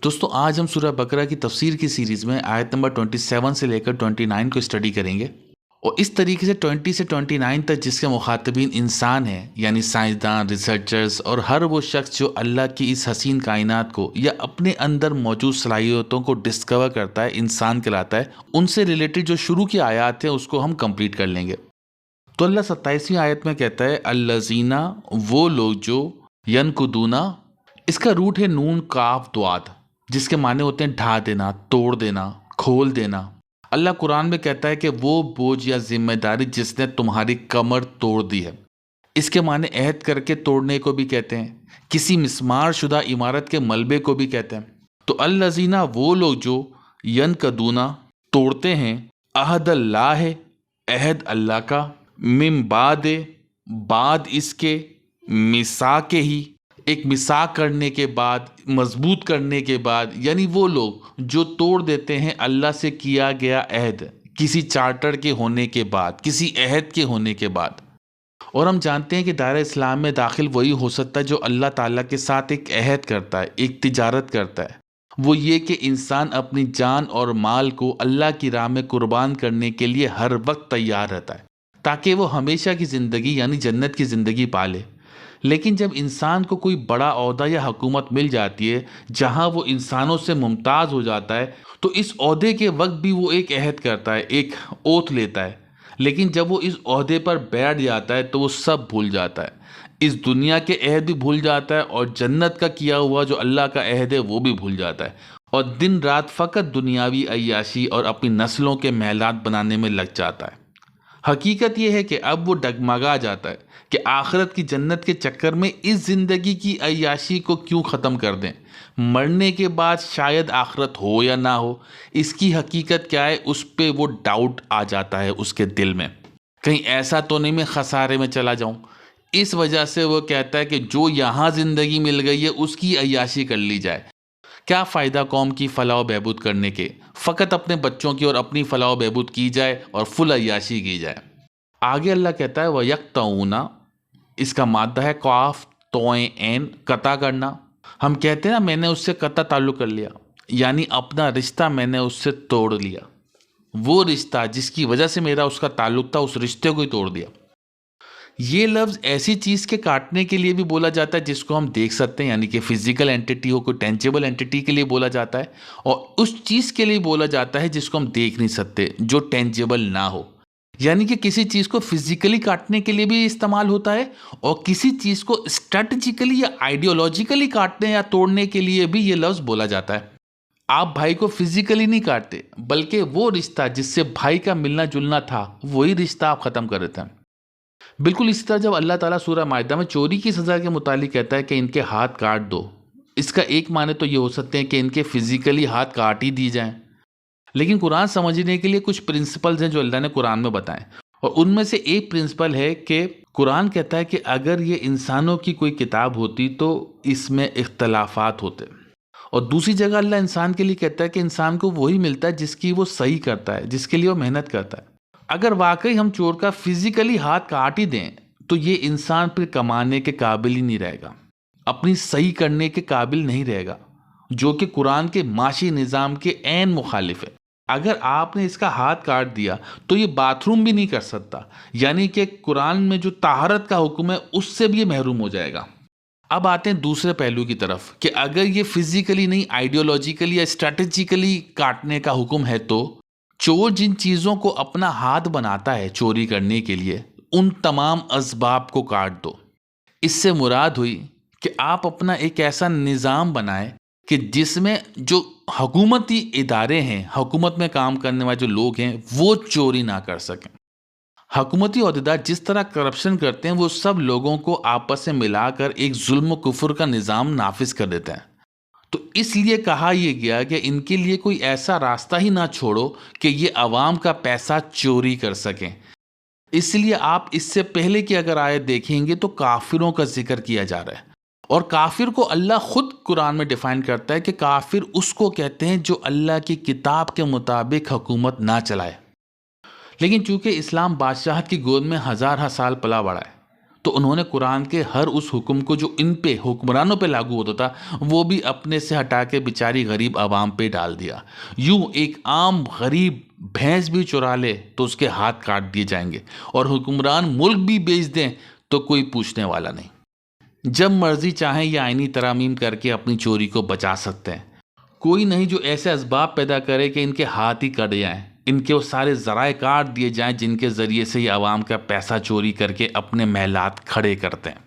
دوستو آج ہم سورہ بقرہ کی تفسیر کی سیریز میں آیت نمبر 27 سے لے کر 29 کو اسٹڈی کریں گے، اور اس طریقے سے 20 سے 29 تک جس کے مخاطبین انسان ہیں، یعنی سائنسدان، ریسرچرز اور ہر وہ شخص جو اللہ کی اس حسین کائنات کو یا اپنے اندر موجود صلاحیتوں کو ڈسکور کرتا ہے، انسان کہلاتا ہے، ان سے ریلیٹڈ جو شروع کی آیات ہیں اس کو ہم کمپلیٹ کر لیں گے۔ تو اللہ 27ویں آیت میں کہتا ہے الذین، وہ لوگ جو ینقضون، اس کا روٹ ہے نون کاف دواد، جس کے معنی ہوتے ہیں ڈھا دینا، توڑ دینا، کھول دینا۔ اللہ قرآن میں کہتا ہے کہ وہ بوجھ یا ذمہ داری جس نے تمہاری کمر توڑ دی ہے، اس کے معنی عہد کر کے توڑنے کو بھی کہتے ہیں، کسی مسمار شدہ عمارت کے ملبے کو بھی کہتے ہیں۔ تو الذین، وہ لوگ جو ینقضون، توڑتے ہیں، عہد اللہ ہے، عہد اللہ کا، من بعد، بعد اس کے، میثاق ہی، ایک میثاق کرنے کے بعد، مضبوط کرنے کے بعد، یعنی وہ لوگ جو توڑ دیتے ہیں اللہ سے کیا گیا عہد، کسی چارٹر کے ہونے کے بعد، کسی عہد کے ہونے کے بعد۔ اور ہم جانتے ہیں کہ دائرہ اسلام میں داخل وہی ہو سکتا ہے جو اللہ تعالیٰ کے ساتھ ایک عہد کرتا ہے، ایک تجارت کرتا ہے، وہ یہ کہ انسان اپنی جان اور مال کو اللہ کی راہ میں قربان کرنے کے لیے ہر وقت تیار رہتا ہے تاکہ وہ ہمیشہ کی زندگی یعنی جنت کی زندگی پالے۔ لیکن جب انسان کو کوئی بڑا عہدہ یا حکومت مل جاتی ہے جہاں وہ انسانوں سے ممتاز ہو جاتا ہے، تو اس عہدے کے وقت بھی وہ ایک عہد کرتا ہے، ایک اوتھ لیتا ہے، لیکن جب وہ اس عہدے پر بیٹھ جاتا ہے تو وہ سب بھول جاتا ہے، اس دنیا کے عہد بھی بھول جاتا ہے، اور جنت کا کیا ہوا جو اللہ کا عہد ہے وہ بھی بھول جاتا ہے، اور دن رات فقط دنیاوی عیاشی اور اپنی نسلوں کے محلات بنانے میں لگ جاتا ہے۔ حقیقت یہ ہے کہ اب وہ ڈگمگا جاتا ہے کہ آخرت کی جنت کے چکر میں اس زندگی کی عیاشی کو کیوں ختم کر دیں، مرنے کے بعد شاید آخرت ہو یا نہ ہو، اس کی حقیقت کیا ہے، اس پہ وہ ڈاؤٹ آ جاتا ہے اس کے دل میں، کہیں ایسا تو نہیں میں خسارے میں چلا جاؤں۔ اس وجہ سے وہ کہتا ہے کہ جو یہاں زندگی مل گئی ہے اس کی عیاشی کر لی جائے، کیا فائدہ قوم کی فلاح و بہبود کرنے کے، فقط اپنے بچوں کی اور اپنی فلاح و بہبود کی جائے اور فل عیاشی کی جائے۔ آگے اللہ کہتا ہے وَيَقْطَعُونَ، اس کا مادہ ہے قاف توئیں عین، قطع کرنا۔ ہم کہتے ہیں نا میں نے اس سے قطع تعلق کر لیا، یعنی اپنا رشتہ میں نے اس سے توڑ لیا، وہ رشتہ جس کی وجہ سے میرا اس کا تعلق تھا اس رشتے کو ہی توڑ دیا۔ یہ لفظ ایسی چیز کے کاٹنے کے لیے بھی بولا جاتا ہے جس کو ہم دیکھ سکتے ہیں، یعنی کہ فزیکل اینٹیٹی ہو، کوئی ٹینجیبل اینٹیٹی کے لیے بولا جاتا ہے، اور اس چیز کے لیے بولا جاتا ہے جس کو ہم دیکھ نہیں سکتے، جو ٹینجیبل نہ ہو، یعنی کہ کسی چیز کو فزیکلی کاٹنے کے لیے بھی استعمال ہوتا ہے، اور کسی چیز کو اسٹریٹجیکلی یا آئیڈیولوجیکلی کاٹنے یا توڑنے کے لیے بھی یہ لفظ بولا جاتا ہے۔ آپ بھائی کو فزیکلی نہیں کاٹتے، بلکہ وہ رشتہ جس سے بھائی کا ملنا جلنا تھا وہی رشتہ آپ ختم کر دیتے ہیں۔ بالکل اسی طرح جب اللہ تعالیٰ سورہ مائدہ میں چوری کی سزا کے متعلق کہتا ہے کہ ان کے ہاتھ کاٹ دو، اس کا ایک معنی تو یہ ہو سکتے ہیں کہ ان کے فزیکلی ہاتھ کاٹ ہی دی جائیں، لیکن قرآن سمجھنے کے لیے کچھ پرنسپلز ہیں جو اللہ نے قرآن میں بتائیں، اور ان میں سے ایک پرنسپل ہے کہ قرآن کہتا ہے کہ اگر یہ انسانوں کی کوئی کتاب ہوتی تو اس میں اختلافات ہوتے، اور دوسری جگہ اللہ انسان کے لیے کہتا ہے کہ انسان کو وہی ملتا ہے جس کی وہ صحیح کرتا ہے، جس کے لیے وہ محنت کرتا ہے۔ اگر واقعی ہم چور کا فزیکلی ہاتھ کاٹ ہی دیں تو یہ انسان پھر کمانے کے قابل ہی نہیں رہے گا، اپنی صحیح کرنے کے قابل نہیں رہے گا، جو کہ قرآن کے معاشی نظام کے عین مخالف ہے۔ اگر آپ نے اس کا ہاتھ کاٹ دیا تو یہ باتھ روم بھی نہیں کر سکتا، یعنی کہ قرآن میں جو طہارت کا حکم ہے اس سے بھی یہ محروم ہو جائے گا۔ اب آتے ہیں دوسرے پہلو کی طرف کہ اگر یہ فزیکلی نہیں آئیڈیولوجیکلی یا اسٹریٹجیکلی کاٹنے کا حکم ہے تو چور جن چیزوں کو اپنا ہاتھ بناتا ہے چوری کرنے کے لیے ان تمام اسباب کو کاٹ دو۔ اس سے مراد ہوئی کہ آپ اپنا ایک ایسا نظام بنائیں کہ جس میں جو حکومتی ادارے ہیں، حکومت میں کام کرنے والے جو لوگ ہیں وہ چوری نہ کر سکیں۔ حکومتی عہدیدار جس طرح کرپشن کرتے ہیں وہ سب لوگوں کو آپس میں ملا کر ایک ظلم و کفر کا نظام نافذ کر دیتے ہیں، تو اس لیے کہا یہ گیا کہ ان کے لیے کوئی ایسا راستہ ہی نہ چھوڑو کہ یہ عوام کا پیسہ چوری کر سکیں۔ اس لیے آپ اس سے پہلے کی اگر آیت دیکھیں گے تو کافروں کا ذکر کیا جا رہا ہے، اور کافر کو اللہ خود قرآن میں ڈیفائن کرتا ہے کہ کافر اس کو کہتے ہیں جو اللہ کی کتاب کے مطابق حکومت نہ چلائے۔ لیکن چونکہ اسلام بادشاہت کی گود میں ہزارہ سال پلا بڑھا ہے تو انہوں نے قرآن کے ہر اس حکم کو جو ان پہ حکمرانوں پہ لاگو ہوتا تھا وہ بھی اپنے سے ہٹا کے بیچاری غریب عوام پہ ڈال دیا. یوں ایک عام غریب بھینس بھی چرا لے تو اس کے ہاتھ کاٹ دیے جائیں گے، اور حکمران ملک بھی بیچ دیں تو کوئی پوچھنے والا نہیں. جب مرضی چاہیں یہ آئینی ترامیم کر کے اپنی چوری کو بچا سکتے ہیں. کوئی نہیں جو ایسے اسباب پیدا کرے کہ ان کے ہاتھ ہی کٹ جائیں، ان کے وہ سارے ذرائع کاٹ دیے جائیں جن کے ذریعے سے یہ عوام کا پیسہ چوری کر کے اپنے محلات کھڑے کرتے ہیں.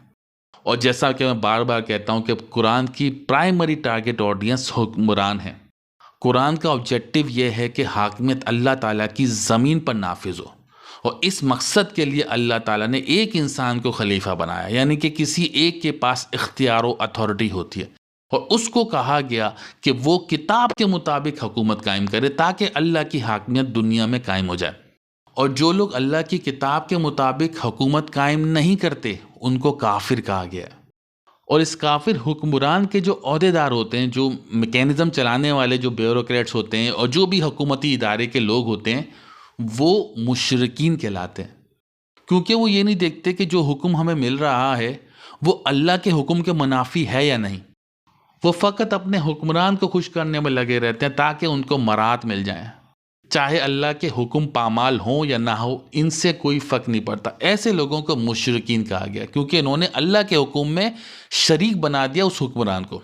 اور جیسا کہ میں بار بار کہتا ہوں کہ قرآن کی پرائمری ٹارگٹ آڈینس حکمران ہے. قرآن کا آبجیکٹو یہ ہے کہ حاکمیت اللہ تعالیٰ کی زمین پر نافذ ہو، اور اس مقصد کے لیے اللہ تعالیٰ نے ایک انسان کو خلیفہ بنایا، یعنی کہ کسی ایک کے پاس اختیار و اتھارٹی ہوتی ہے، اور اس کو کہا گیا کہ وہ کتاب کے مطابق حکومت قائم کرے تاکہ اللہ کی حاکمیت دنیا میں قائم ہو جائے. اور جو لوگ اللہ کی کتاب کے مطابق حکومت قائم نہیں کرتے ان کو کافر کہا گیا. اور اس کافر حکمران کے جو عہدیدار ہوتے ہیں، جو میکینزم چلانے والے جو بیوروکریٹس ہوتے ہیں، اور جو بھی حکومتی ادارے کے لوگ ہوتے ہیں، وہ مشرکین کہلاتے ہیں. کیونکہ وہ یہ نہیں دیکھتے کہ جو حکم ہمیں مل رہا ہے وہ اللہ کے حکم کے منافی ہے یا نہیں. وہ فقط اپنے حکمران کو خوش کرنے میں لگے رہتے ہیں تاکہ ان کو مراد مل جائیں. چاہے اللہ کے حکم پامال ہوں یا نہ ہو، ان سے کوئی فرق نہیں پڑتا. ایسے لوگوں کو مشرکین کہا گیا کیونکہ انہوں نے اللہ کے حکم میں شریک بنا دیا اس حکمران کو.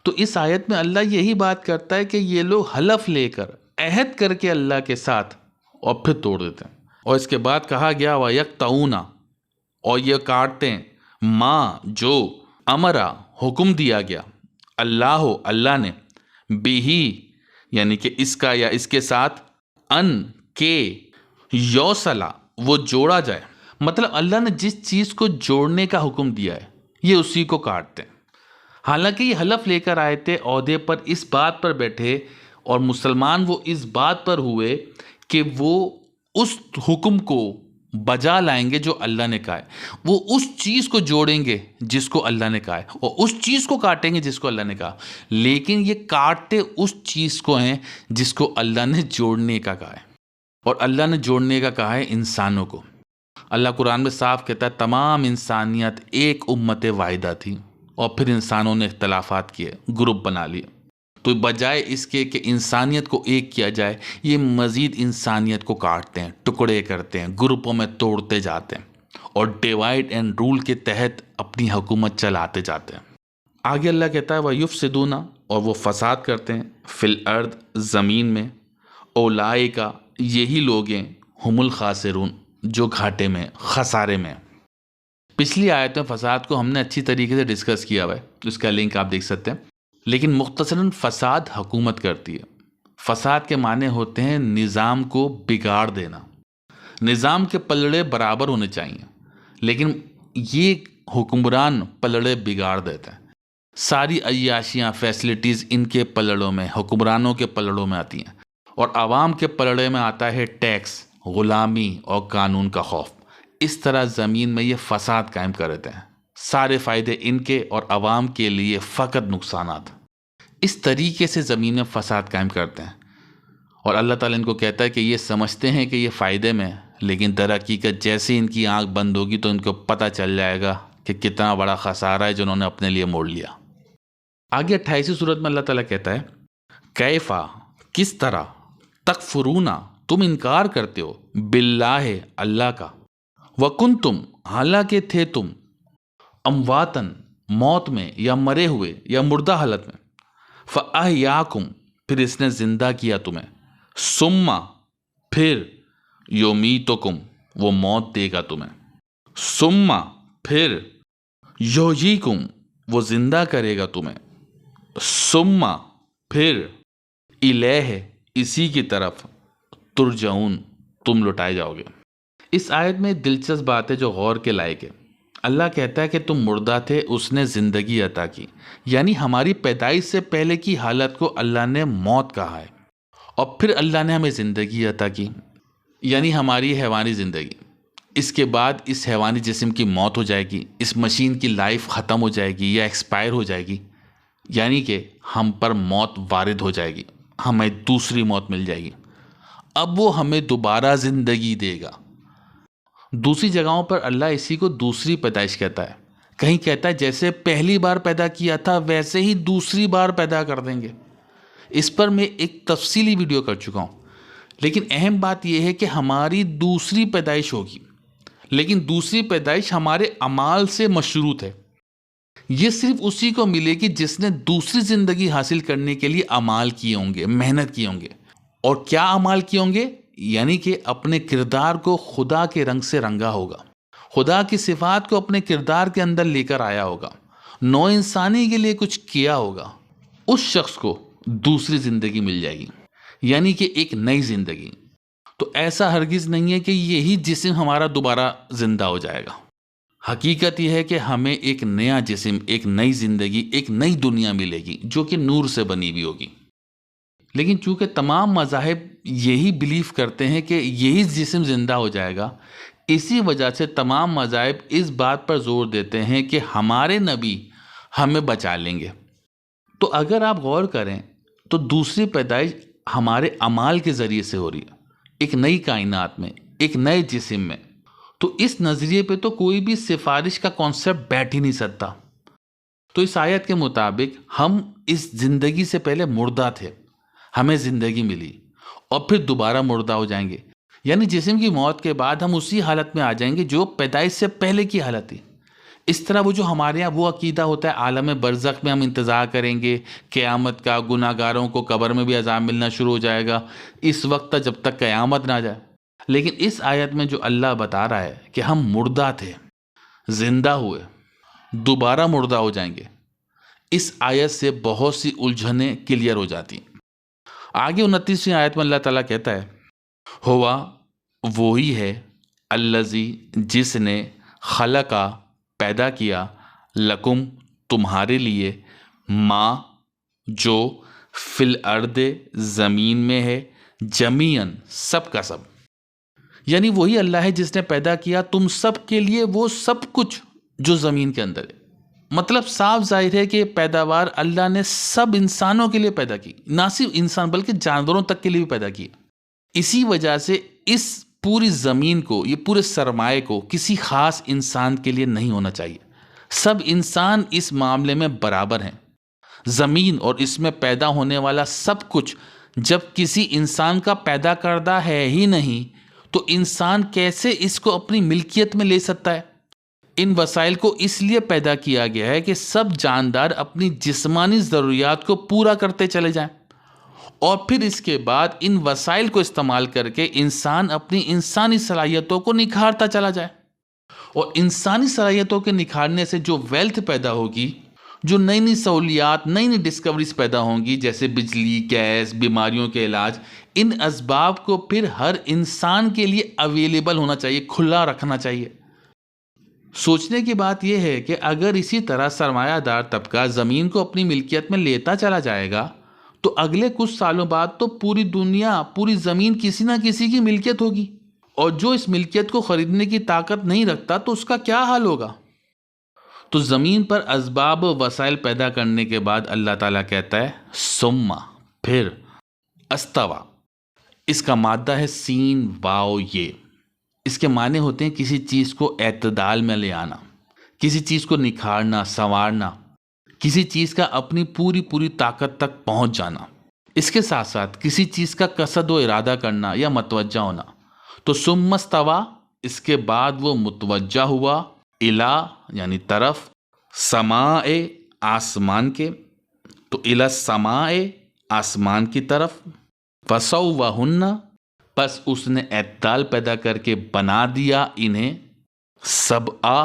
تو اس آیت میں اللہ یہی بات کرتا ہے کہ یہ لوگ حلف لے کر، عہد کر کے اللہ کے ساتھ، اور پھر توڑ دیتے ہیں. اور اس کے بعد کہا گیا وَيَقْطَعُونَ، اور یہ کاٹتے ہیں، ماں جو امرا حکم دیا گیا، اللہ نے، بِہِ یعنی کہ اس کا یا اس کے ساتھ، ان کے یوصلہ وہ جوڑا جائے. مطلب اللہ نے جس چیز کو جوڑنے کا حکم دیا ہے یہ اسی کو کاٹتے ہیں. حالانکہ یہ حلف لے کر آئے تھے عہدے پر، اس بات پر بیٹھے، اور مسلمان وہ اس بات پر ہوئے کہ وہ اس حکم کو بجا لائیں گے جو اللہ نے کہا ہے. وہ اس چیز کو جوڑیں گے جس کو اللہ نے کہا ہے، اور اس چیز کو کاٹیں گے جس کو اللہ نے کہا. لیکن یہ کاٹتے اس چیز کو ہیں جس کو اللہ نے جوڑنے کا کہا ہے. اور اللہ نے جوڑنے کا کہا ہے انسانوں کو. اللہ قرآن میں صاف کہتا ہے تمام انسانیت ایک امت واحدہ تھی، اور پھر انسانوں نے اختلافات کیے، گروپ بنا لیے. تو بجائے اس کے کہ انسانیت کو ایک کیا جائے، یہ مزید انسانیت کو کاٹتے ہیں، ٹکڑے کرتے ہیں، گروپوں میں توڑتے جاتے ہیں، اور ڈیوائڈ اینڈ رول کے تحت اپنی حکومت چلاتے جاتے ہیں. آگے اللہ کہتا ہے وَيُفْسِدُونَ، اور وہ فساد کرتے ہیں، فی الارض زمین میں، اولئک یہی لوگ ہیں، ہم الخاسرون جو گھاٹے میں، خسارے میں. پچھلی آیت میں فساد کو ہم نے اچھی طریقے سے ڈسکس کیا ہوا ہے، اس کا لنک آپ دیکھ سکتے ہیں. لیکن مختصراً فساد حکومت کرتی ہے. فساد کے معنی ہوتے ہیں نظام کو بگاڑ دینا. نظام کے پلڑے برابر ہونے چاہیے، لیکن یہ حکمران پلڑے بگاڑ دیتے ہیں. ساری عیاشیاں، فیسلٹیز ان کے پلڑوں میں، حکمرانوں کے پلڑوں میں آتی ہیں، اور عوام کے پلڑے میں آتا ہے ٹیکس، غلامی اور قانون کا خوف. اس طرح زمین میں یہ فساد قائم کر دیتے ہیں. سارے فائدے ان کے اور عوام کے لیے فقط نقصانات. اس طریقے سے زمین میں فساد قائم کرتے ہیں. اور اللہ تعالیٰ ان کو کہتا ہے کہ یہ سمجھتے ہیں کہ یہ فائدے میں، لیکن در حقیقت جیسے ان کی آنکھ بند ہوگی تو ان کو پتہ چل جائے گا کہ کتنا بڑا خسارہ ہے جو انہوں نے اپنے لیے موڑ لیا. آگے 28 سورت میں اللہ تعالیٰ کہتا ہے کیفا، کس طرح، تکفرون تم انکار کرتے ہو، باللہ اللہ کا، وکنتم حالانکہ تھے تم، امواتن موت میں یا مرے ہوئے یا مردہ حالت میں، فاحیاکم پھر اس نے زندہ کیا تمہیں، ثم پھر یمیتکم وہ موت دے گا تمہیں، ثم پھر یحییکم وہ زندہ کرے گا تمہیں، ثم پھر الیہ اسی کی طرف ترجعون تم لوٹائے جاؤ گے. اس آیت میں دلچسپ بات ہے جو غور کے لائق ہے. اللہ کہتا ہے کہ تم مردہ تھے، اس نے زندگی عطا کی. یعنی ہماری پیدائش سے پہلے کی حالت کو اللہ نے موت کہا ہے، اور پھر اللہ نے ہمیں زندگی عطا کی، یعنی ہماری حیوانی زندگی. اس کے بعد اس حیوانی جسم کی موت ہو جائے گی، اس مشین کی لائف ختم ہو جائے گی یا ایکسپائر ہو جائے گی، یعنی کہ ہم پر موت وارد ہو جائے گی، ہمیں دوسری موت مل جائے گی. اب وہ ہمیں دوبارہ زندگی دے گا. دوسری جگہوں پر اللہ اسی کو دوسری پیدائش کہتا ہے. کہیں کہتا ہے جیسے پہلی بار پیدا کیا تھا ویسے ہی دوسری بار پیدا کر دیں گے. اس پر میں ایک تفصیلی ویڈیو کر چکا ہوں. لیکن اہم بات یہ ہے کہ ہماری دوسری پیدائش ہوگی، لیکن دوسری پیدائش ہمارے اعمال سے مشروط ہے. یہ صرف اسی کو ملے گی جس نے دوسری زندگی حاصل کرنے کے لیے اعمال کیے ہوں گے، محنت کی ہوں گے. اور کیا اعمال کیے ہوں گے؟ یعنی کہ اپنے کردار کو خدا کے رنگ سے رنگا ہوگا، خدا کی صفات کو اپنے کردار کے اندر لے کر آیا ہوگا، نو انسانی کے لیے کچھ کیا ہوگا. اس شخص کو دوسری زندگی مل جائے گی، یعنی کہ ایک نئی زندگی. تو ایسا ہرگز نہیں ہے کہ یہی جسم ہمارا دوبارہ زندہ ہو جائے گا. حقیقت یہ ہے کہ ہمیں ایک نیا جسم، ایک نئی زندگی، ایک نئی دنیا ملے گی جو کہ نور سے بنی ہوئی ہوگی. لیکن چونکہ تمام مذاہب یہی بیلیف کرتے ہیں کہ یہی جسم زندہ ہو جائے گا، اسی وجہ سے تمام مذاہب اس بات پر زور دیتے ہیں کہ ہمارے نبی ہمیں بچا لیں گے. تو اگر آپ غور کریں تو دوسری پیدائش ہمارے اعمال کے ذریعے سے ہو رہی ہے، ایک نئی کائنات میں، ایک نئے جسم میں. تو اس نظریے پہ تو کوئی بھی سفارش کا کانسیپٹ بیٹھ ہی نہیں سکتا. تو اس آیت کے مطابق ہم اس زندگی سے پہلے مردہ تھے، ہمیں زندگی ملی اور پھر دوبارہ مردہ ہو جائیں گے. یعنی جسم کی موت کے بعد ہم اسی حالت میں آ جائیں گے جو پیدائش سے پہلے کی حالت تھی. اس طرح وہ جو ہمارے یہاں وہ عقیدہ ہوتا ہے عالم برزخ میں ہم انتظار کریں گے قیامت کا، گناہ گاروں کو قبر میں بھی عذاب ملنا شروع ہو جائے گا اس وقت تک جب تک قیامت نہ آ جائے. لیکن اس آیت میں جو اللہ بتا رہا ہے کہ ہم مردہ تھے، زندہ ہوئے، دوبارہ مردہ ہو جائیں گے، اس آیت سے بہت سی الجھنیں کلیئر ہو جاتی. آگے 29ویں آیت میں اللہ تعالیٰ کہتا ہے ہوا وہی ہے الذی جس نے خلقا پیدا کیا لکم تمہارے لیے ما جو فی الارض زمین میں ہے جمیعاً سب کا سب. یعنی وہی اللہ ہے جس نے پیدا کیا تم سب کے لیے وہ سب کچھ جو زمین کے اندر ہے. مطلب صاف ظاہر ہے کہ پیداوار اللہ نے سب انسانوں کے لیے پیدا کی، نہ صرف انسان بلکہ جانوروں تک کے لیے بھی پیدا کی. اسی وجہ سے اس پوری زمین کو، یہ پورے سرمایہ کو کسی خاص انسان کے لیے نہیں ہونا چاہیے. سب انسان اس معاملے میں برابر ہیں. زمین اور اس میں پیدا ہونے والا سب کچھ جب کسی انسان کا پیدا کردہ ہے ہی نہیں تو انسان کیسے اس کو اپنی ملکیت میں لے سکتا ہے؟ ان وسائل کو اس لیے پیدا کیا گیا ہے کہ سب جاندار اپنی جسمانی ضروریات کو پورا کرتے چلے جائیں اور پھر اس کے بعد ان وسائل کو استعمال کر کے انسان اپنی انسانی صلاحیتوں کو نکھارتا چلا جائے. اور انسانی صلاحیتوں کے نکھارنے سے جو ویلتھ پیدا ہوگی، جو نئی نئی سہولیات، نئی نئی ڈسکوریز پیدا ہوں گی جیسے بجلی، گیس، بیماریوں کے علاج، ان اسباب کو پھر ہر انسان کے لیے اویلیبل ہونا چاہیے، کھلا رکھنا چاہیے. سوچنے کی بات یہ ہے کہ اگر اسی طرح سرمایہ دار طبقہ زمین کو اپنی ملکیت میں لیتا چلا جائے گا تو اگلے کچھ سالوں بعد تو پوری دنیا، پوری زمین کسی نہ کسی کی ملکیت ہوگی، اور جو اس ملکیت کو خریدنے کی طاقت نہیں رکھتا تو اس کا کیا حال ہوگا؟ تو زمین پر اسباب و وسائل پیدا کرنے کے بعد اللہ تعالیٰ کہتا ہے ثم پھر استوا. اس کا مادہ ہے سین واو یہ. اس کے معنی ہوتے ہیں کسی چیز کو اعتدال میں لے آنا، کسی چیز کو نکھارنا، سنوارنا، کسی چیز کا اپنی پوری طاقت تک پہنچ جانا. اس کے ساتھ ساتھ کسی چیز کا قصد و ارادہ کرنا یا متوجہ ہونا. تو ثم استوا، اس کے بعد وہ متوجہ ہوا، الی یعنی طرف، سماء آسمان کے، تو الی السماء آسمان کی طرف، فسوہن پس اس نے اعتدال پیدا کر کے بنا دیا انہیں سبع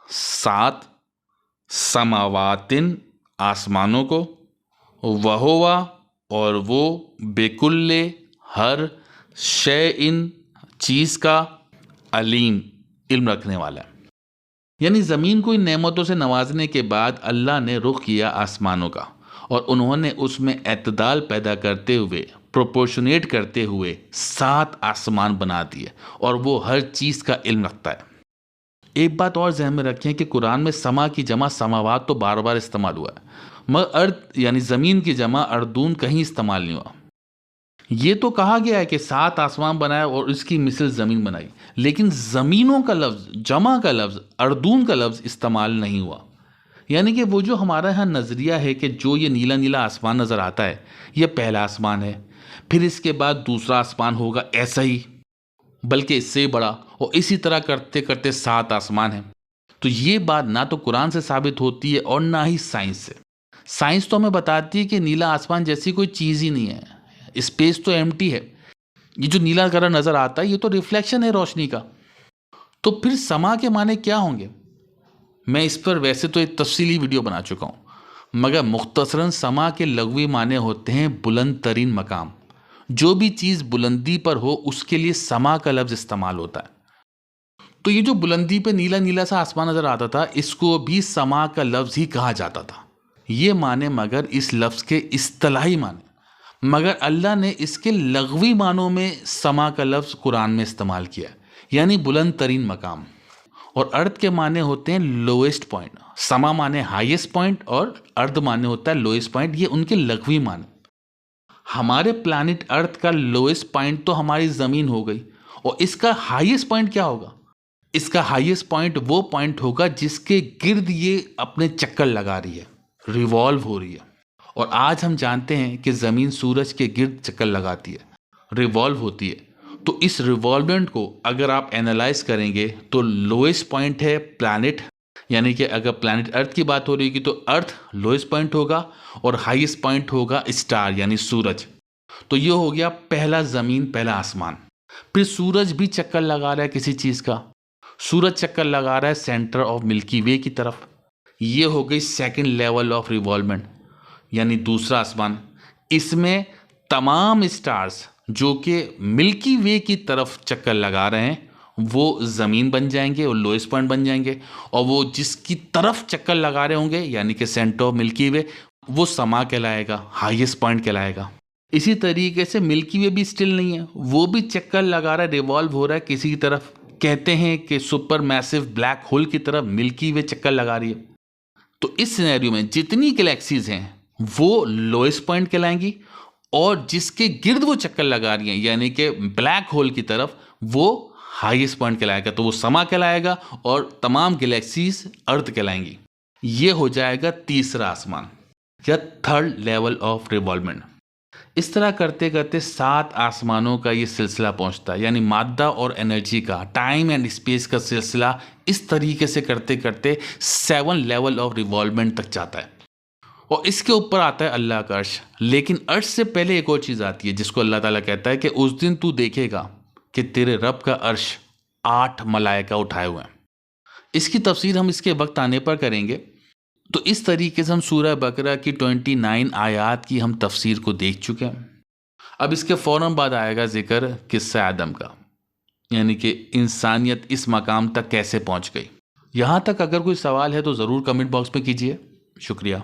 7 سماواتن آسمانوں کو، وہوا اور وہ بکل ہر شیء چیز کا علیم علم رکھنے والا ہے. یعنی زمین کو ان نعمتوں سے نوازنے کے بعد اللہ نے رخ کیا آسمانوں کا اور انہوں نے اس میں اعتدال پیدا کرتے ہوئے، پروپورشنیٹ کرتے ہوئے 7 آسمان بنا دیے اور وہ ہر چیز کا علم رکھتا ہے. ایک بات اور ذہن میں رکھیں کہ قرآن میں سما کی جمع سماوات تو بار بار استعمال ہوا ہے، مگر ارض یعنی زمین کی جمع اردون کہیں استعمال نہیں ہوا. یہ تو کہا گیا ہے کہ 7 آسمان بنایا اور اس کی مثل زمین بنائی، لیکن زمینوں کا لفظ، جمع کا لفظ، اردون کا لفظ استعمال نہیں ہوا۔ یعنی کہ وہ جو ہمارا یہاں نظریہ ہے کہ جو یہ نیلا نیلا آسمان نظر آتا ہے یہ پہلا آسمان ہے، پھر اس کے بعد دوسرا آسمان ہوگا ایسا ہی بلکہ اس سے بڑا، اور اسی طرح کرتے کرتے 7 آسمان ہیں، تو یہ بات نہ تو قرآن سے ثابت ہوتی ہے اور نہ ہی سائنس سے۔ سائنس تو ہمیں بتاتی ہے کہ نیلا آسمان جیسی کوئی چیز ہی نہیں ہے، اسپیس تو ایمٹی ہے، یہ جو نیلا کلر نظر آتا ہے یہ تو ریفلیکشن ہے روشنی کا۔ تو پھر سما کے معنی کیا ہوں گے؟ میں اس پر ویسے تو ایک تفصیلی ویڈیو بنا چکا ہوں، مگر مختصراً سما کے لغوی معنی ہوتے ہیں بلند ترین مقام۔ جو بھی چیز بلندی پر ہو اس کے لیے سما کا لفظ استعمال ہوتا ہے۔ تو یہ جو بلندی پہ نیلا نیلا سا آسمان نظر آتا تھا اس کو بھی سما کا لفظ ہی کہا جاتا تھا۔ یہ معنی مگر اس لفظ کے اصطلاحی معنی، مگر اللہ نے اس کے لغوی معنوں میں سما کا لفظ قرآن میں استعمال کیا، یعنی بلند ترین مقام۔ اور ارتھ کے معنی ہوتے ہیں لوئسٹ پوائنٹ، سما معنی ہائیسٹ پوائنٹ اور ارتھ معنی ہوتا ہے لوئسٹ پوائنٹ، یہ ان کے لغوی معنی۔ ہمارے پلانٹ ارتھ کا لوئسٹ پوائنٹ تو ہماری زمین ہو گئی، اور اس کا ہائیسٹ پوائنٹ کیا ہوگا؟ اس کا ہائیسٹ پوائنٹ وہ پوائنٹ ہوگا جس کے گرد یہ اپنے چکر لگا رہی ہے، ریوالو ہو رہی ہے۔ اور آج ہم جانتے ہیں کہ زمین سورج کے گرد چکر لگاتی ہے، ریوالو ہوتی ہے۔ تو اس ریوالومنٹ کو اگر آپ اینالائز کریں گے تو لوئسٹ پوائنٹ ہے پلانٹ، یعنی کہ اگر پلانٹ ارتھ کی بات ہو رہی ہے تو ارتھ لوئسٹ پوائنٹ ہوگا اور ہائیسٹ پوائنٹ ہوگا اسٹار یعنی سورج۔ تو یہ ہو گیا پہلا زمین، پہلا آسمان۔ پھر سورج بھی چکر لگا رہا ہے کسی چیز کا، سورج چکر لگا رہا ہے سینٹر آف ملکی وے کی طرف، یہ ہو گئی سیکنڈ لیول آف ریوالومنٹ یعنی دوسرا آسمان۔ اس میں تمام اسٹارز جو کہ ملکی وے کی طرف چکر لگا رہے ہیں وہ زمین بن جائیں گے اور لوئسٹ پوائنٹ بن جائیں گے، اور وہ جس کی طرف چکر لگا رہے ہوں گے یعنی کہ سینٹر آف ملکی وے وہ سما کہلائے گا، ہائیسٹ پوائنٹ کہلائے گا۔ اسی طریقے سے ملکی وے بھی اسٹل نہیں ہے، وہ بھی چکر لگا رہا ہے، ریوالو ہو رہا ہے کسی کی طرف۔ کہتے ہیں کہ سپر میسو بلیک ہول کی طرف ملکی وے چکر لگا رہی ہے۔ تو اس سینیریو میں جتنی گلیکسیز ہیں وہ لوئسٹ پوائنٹ کہلائیں گی، اور جس کے گرد وہ چکر لگا رہی ہیں یعنی کہ بلیک ہول کی طرف وہ ہائیسٹ پوائنٹ کہلائے گا، تو وہ سما کہلائے گا، اور تمام گلیکسیز ارتھ کہلائیں گی۔ یہ ہو جائے گا تیسرا آسمان یا تھرڈ لیول آف ریوالومنٹ۔ اس طرح کرتے کرتے 7 آسمانوں کا یہ سلسلہ پہنچتا ہے، یعنی مادہ اور انرجی کا، ٹائم اینڈ اسپیس کا سلسلہ اس طریقے سے کرتے کرتے 7 لیول آف ریوالومنٹ تک جاتا ہے، اور اس کے اوپر آتا ہے اللہ کا عرش۔ لیکن عرش سے پہلے ایک اور چیز آتی ہے جس کو اللہ تعالیٰ کہتا ہے کہ اس دن تو دیکھے گا کہ تیرے رب کا عرش 8 ملائکہ اٹھائے ہوئے ہیں۔ اس کی تفسیر ہم اس کے وقت آنے پر کریں گے۔ تو اس طریقے سے ہم سورہ بقرہ کی 29 آیات کی ہم تفسیر کو دیکھ چکے ہیں۔ اب اس کے فوراً بعد آئے گا ذکر قصہ آدم کا، یعنی کہ انسانیت اس مقام تک کیسے پہنچ گئی۔ یہاں تک اگر کوئی سوال ہے تو ضرور کمنٹ باکس میں کیجیے۔ شکریہ۔